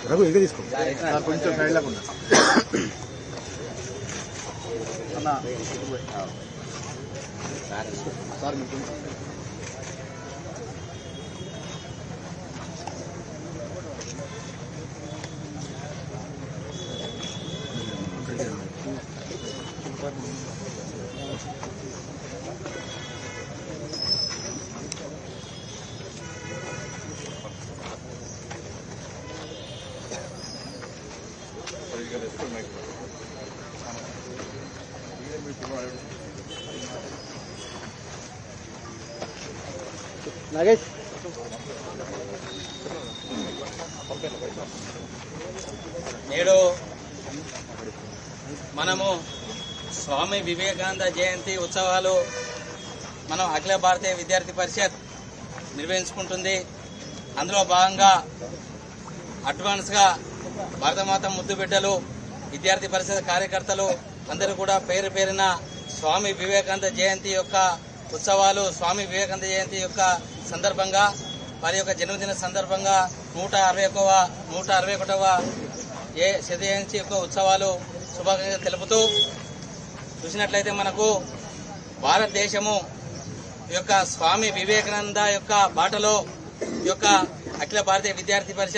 రఘు ఇంకా తీసుకో కొంచెం సైడ్ లేకుండా అన్న సార్ మీకు నాగేష్ నేడు మనము స్వామి వివేకానంద జయంతి ఉత్సవాలు మనం అఖిల భారతీయ విద్యార్థి పరిషత్ నిర్వహించుకుంటుంది. అందులో భాగంగా అడ్వాన్స్గా భారతమాత ముద్దు బిడ్డలు విద్యార్థి పరిషత్ కార్యకర్తలు అందరూ కూడా పేరు పేరున స్వామి వివేకానంద జయంతి యొక్క ఉత్సవాలు స్వామి వివేకానంద జయంతి యొక్క సందర్భంగా వారి యొక్క జన్మదిన సందర్భంగా 161వ శతజయంతి యొక్క ఉత్సవాలు శుభాకాంక్షలు తెలుపుతూ చూసినట్లయితే మనకు భారతదేశము యొక్క స్వామి వివేకానంద యొక్క బాటలో ఈ యొక్క అఖిల భారతీయ విద్యార్థి పరిషత్